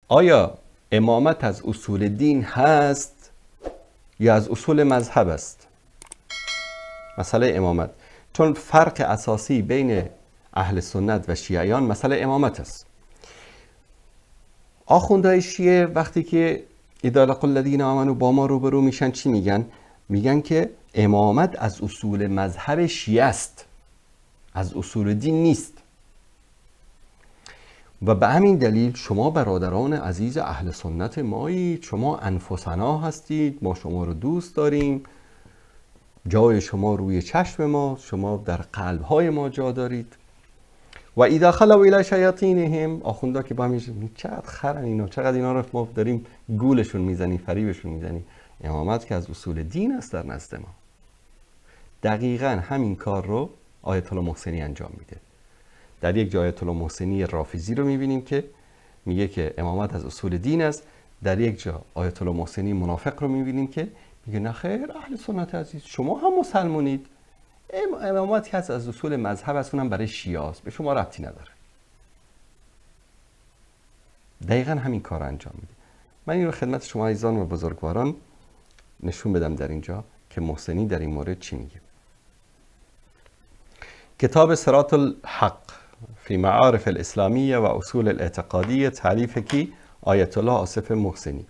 آیا امامت از اصول دین هست یا از اصول مذهب است؟ مسئله امامت، چون فرق اساسی بین اهل سنت و شیعیان مسئله امامت است. آخوندهای شیعه وقتی که اذا لقوا الذین آمنوا با ما روبرو میشن چی میگن؟ میگن که امامت از اصول مذهب شیعه است، از اصول دین نیست. و به همین دلیل شما برادران عزیز اهل سنت مایید، شما انفسنا هستید، ما شما رو دوست داریم، جای شما روی چشم ما، شما در قلب‌های ما جا دارید. و اذا خلوا الی شیاطینهم، آخوندا که با همیشه چقدر خرن اینا، چقدر اینا رو ما داریم گولشون میزنیم، فریبشون میزنیم. امامت که از اصول دین است در نزد ما. دقیقاً همین کار رو آیت الله محسنی انجام میده. در یک جای آیت الله محسنی رافضی رو میبینیم که میگه که امامت از اصول دین است. در یک جا آیت الله محسنی منافق رو میبینیم که میگه نه خیر اهل سنت عزیز، شما هم مسلمونید، امامت که از اصول مذهب است، اونم برای شیعه است، به شما ربطی نداره. دقیقاً همین کار انجام میده. من این رو خدمت شما عزیزان و بزرگواران نشون بدم در اینجا که محسنی در این مورد چی میگه. کتاب صراط الحق فی معارف الاسلامیه و اصول الاعتقادیه، تالیف کی؟ آیت الله آصف محسنی.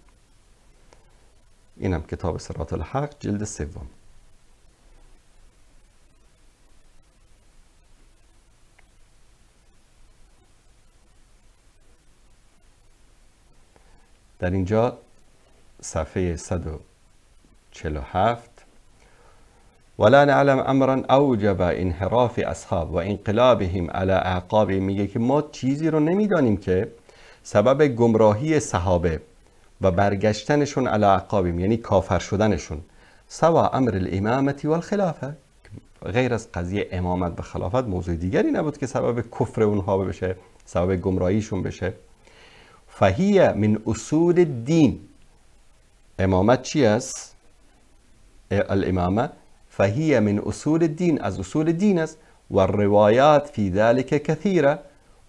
اینم کتاب صراط الحق جلد 3. در اینجا صفحه 147 ولا نعلم امرا اوجب انحراف اصحاب و انقلابهم علی اعقابهم، میگه که ما چیزی رو نمیدانیم که سبب گمراهی صحابه و برگشتنشون علی اعقابهم، یعنی کافر شدنشون، سوا امر الامامت و الخلافه، غیر از قضیه امامت و خلافت موضوع دیگری نبود که سبب کفر اونها بشه، سبب گمراهیشون بشه. فهیه من اصول الدین، امامت چی است؟ الامامه فهیه من اصول الدین، از اصول دین است. و الروایات فی ذلك کثیره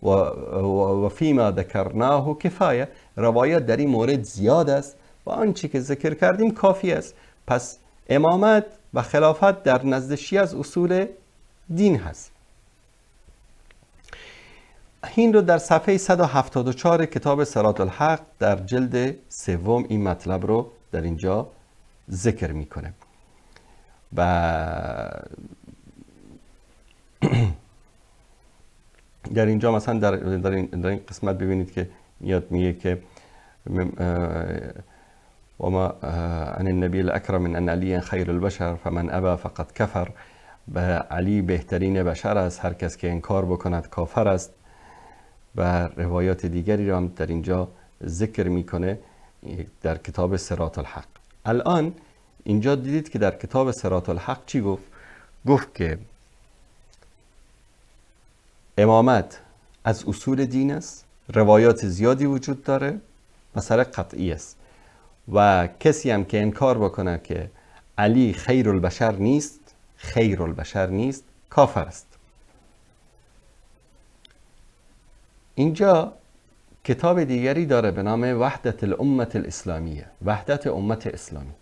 و فیما ذکرناه کفایه، روایات در این مورد زیاد است و آنچه که ذکر کردیم کافی است. پس امامت و خلافت در نزد شیعه از اصول دین هست. این رو در صفحه 174 کتاب صراط الحق در جلد 3 این مطلب رو در اینجا ذکر میکنه. و در اینجا مثلا در این قسمت ببینید که میگه که و ما عن النبی الاکرم من ان علی خیر البشر فمن ابا فقد کفر، به علی بهترین بشر است، هر کس که انکار بکند کافر است. و روایات دیگری را هم در اینجا ذکر میکنه در کتاب صراط الحق. الان اینجا دیدید که در کتاب صراط الحق چی گفت؟ گفت که امامت از اصول دین است، روایات زیادی وجود داره، مسئله قطعی است. و کسی هم که انکار بکنه که علی خیر البشر نیست، کافر است. اینجا کتاب دیگری داره به نام وحدت الامه الاسلامیه، وحدت امت اسلامی.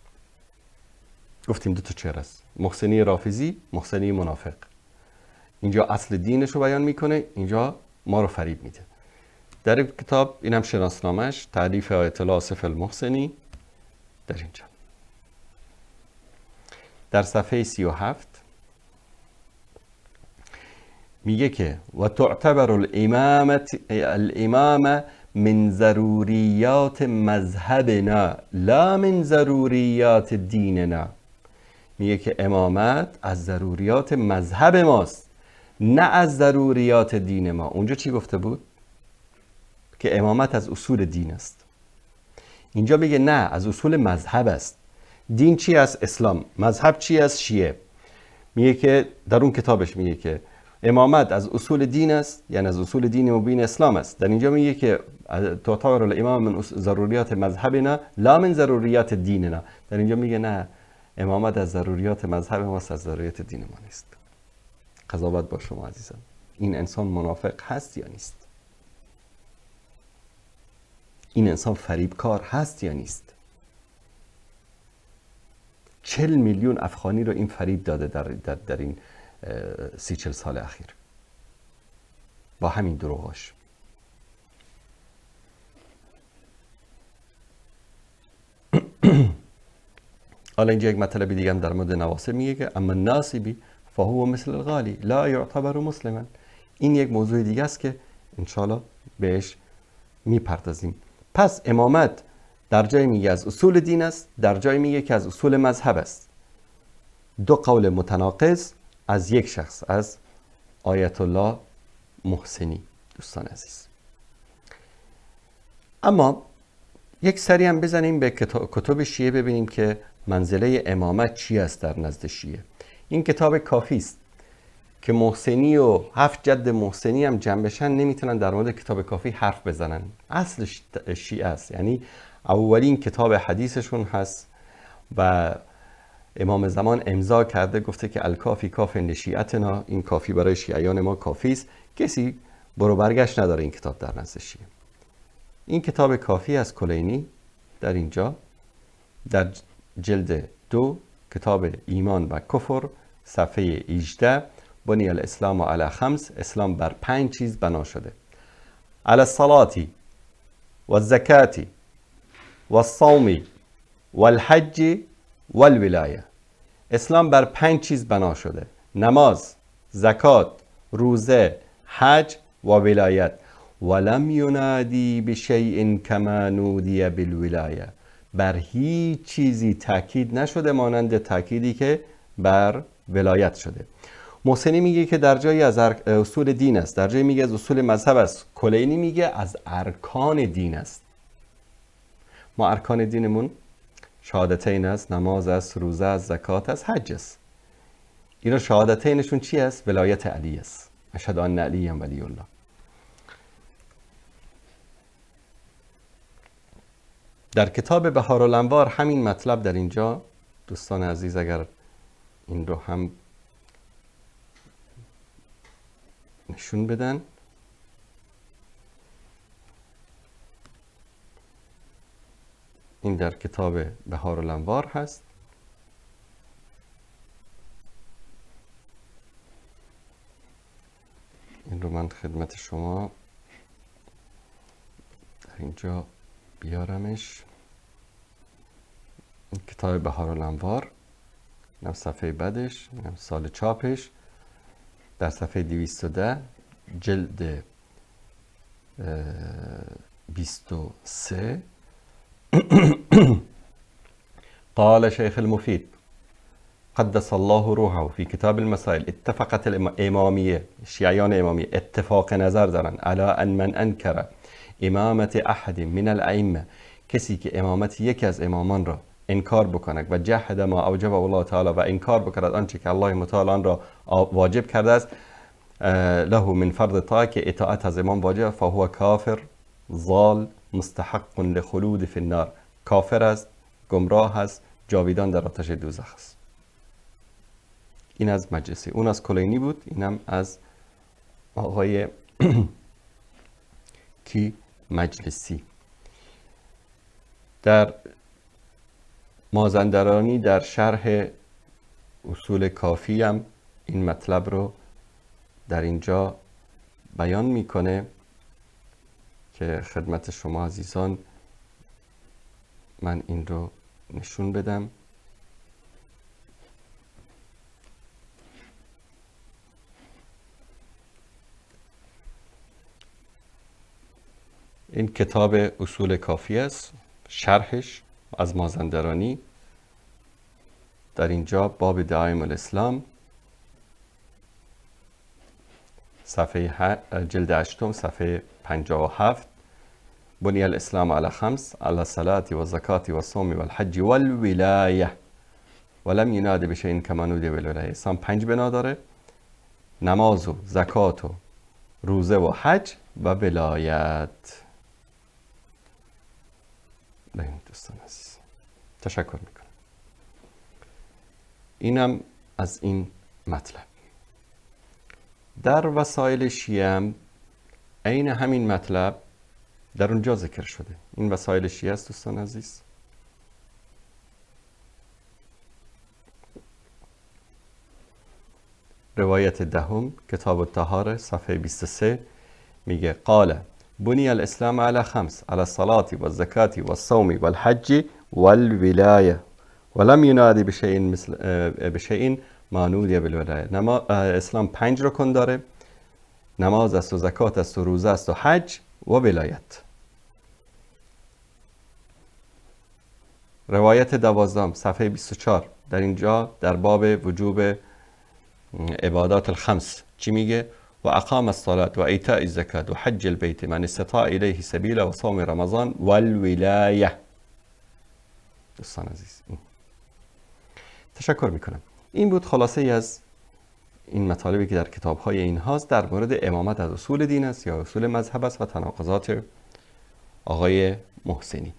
گفتیم دو تا چهره است، محسنی رافضی، محسنی منافق. اینجا اصل دینش رو بیان میکنه، اینجا ما رو فریب میده. در کتاب اینم شناسنامش، تعریف آیت الله آصف المحسنی در اینجا در صفحه 37 میگه که و تعتبر الامامه من ضروریات مذهبنا لا من ضروریات دیننا. میگه که امامت از ضروریات مذهب ماست، نه از ضروریات دین ما. اونجا چی گفته بود؟ که امامت از اصول دین است. اینجا بگه نه، از اصول مذهب است. دین چی است؟ اسلام. مذهب چی است؟ شیعه. میگه که در اون کتابش میگه که امامت از اصول دین است، یعنی از اصول دین مبین اسلام است. در اینجا میگه که تعتبر الامام من ضروریات مذهبنا لا من ضروریات دیننا. در اینجا میگه نه، امامت از ضروریات مذهب ماست، از ضروریات دین ما نیست. قضاوت با شما عزیزان، این انسان منافق هست یا نیست؟ این انسان فریبکار هست یا نیست؟ 40 میلیون افغانی رو این فریب داده در این 30-40 سال اخیر با همین دروغاش. حالا اینجا یک مطلبی دیگه هم در مورد نواصب میگه که اما ناصبی فهو مثل الغالی لا یعتبر مسلما. این یک موضوع دیگه است که انشالله بهش میپردازیم. پس امامت در جای میگه از اصول دین است، در جای میگه که از اصول مذهب است. دو قول متناقض از یک شخص، از آیت الله محسنی. دوستان عزیز، اما یک سری هم بزنیم به کتب شیعه ببینیم که منزله امامت چی است در نزد شیعه. این کتاب کافی است که محسنی و 7 جد محسنی هم جمع بشن نمیتونن در مورد کتاب کافی حرف بزنن. اصل شیعه است، یعنی اولین کتاب حدیثشون هست و امام زمان امضا کرده گفته که الکافی کاف لشیعتنا، این کافی برای شیعیان ما کافی است، کسی برو برگشت نداره این کتاب در نزد شیعه. این کتاب کافی از کلینی در اینجا در جلد 2 کتاب ایمان و کفر صفحه 18 بنی الاسلام علی 5، اسلام بر 5 چیز بنا شده: علی الصلاة و الزکاة و الصوم و الحج و الولایه. اسلام بر 5 چیز بنا شده: نماز، زکات، روزه، حج و ولایت. ولم ینادی بشیء کما نودی بالولایه. بر هیچ چیزی تاکید نشده مانند تاکیدی که بر ولایت شده. محسنی میگه که در جایی از اصول دین است، در جایی میگه از اصول مذهب است. کلینی میگه از ارکان دین است. ما ارکان دینمون شهادتین است، نماز است، روزه است، زکات است، حج است. اینا شهادتینشون چی است؟ ولایت علی است. اشهد ان علی ولی الله. در کتاب بهارالانوار همین مطلب در اینجا دوستان عزیز اگر این رو هم نشون بدن. این در کتاب بهارالانوار هست. این رو من خدمت شما در اینجا بیارمش. این کتاب بهارالانوار، اینم صفحه بعدش، اینم سال چاپش، در صفحه 210 جلد 23. قال شيخ المفيد قدس الله روحه في كتاب المسائل اتفقت الاماميه، شیعیان امامیه اتفاق نظر دارن على ان من انکر امامت احد من الائمه، کسی که امامت یکی از امامان را انکار بکند و جحد ما اوجب الله تعالی و انکار بکند آنچه که الله متعال آن را واجب کرده است، له من فرض طاعه، که اطاعت از امام واجب، فهو کافر ضال مستحق لخلود فی النار. کافر است، گمراه است، جاویدان در آتش دوزخ است. این از مجلسی، اون از کلینی بود، اینم از آقای کی مجلسی. در مازندرانی در شرح اصول کافی هم این مطلب رو در اینجا بیان میکنه که خدمت شما عزیزان من این رو نشون بدم. این کتاب اصول کافی است، شرحش از مازندرانی. در اینجا باب دعایم الاسلام صفحه جلد 8 صفحه 57 بنی الاسلام علی 5 علی الصلاة و الزکاة و الصوم و الحج و الولایه ولم یناد بشیء کما نودی بالولایه. اسلام 5 بنا داره: نماز و زکات و روزه و حج و ولایت. دوستان عزیز تشکر میکنم. اینم از این مطلب. در وسایل شیعه هم عین همین مطلب در اونجا ذکر شده. این وسایل شیعه است دوستان عزیز. روایت دهم کتاب الطهاره صفحه 23 میگه قال بني الاسلام على خمس، على الصلاة والزكاة والصوم والحج والولاية ولم ينادي بشيء ما نودي بالولاية. اسلام 5 رکن داره، نماز است و زکات است و روزه است و حج و ولایت. روایت 12 صفحه 24 در اینجا در باب وجوب عبادات الخمس چی میگه؟ و اقام الصلاة و ایتاء الزکاة و حج البیت من استطاع الیه سبیلا و صوم رمضان و الولایه. دوستان عزیز تشکر میکنم. این بود خلاصه از این مطالبی که در کتاب‌های این هاست در مورد امامت از اصول دین است یا اصول مذهب است و تناقضات آقای محسنی.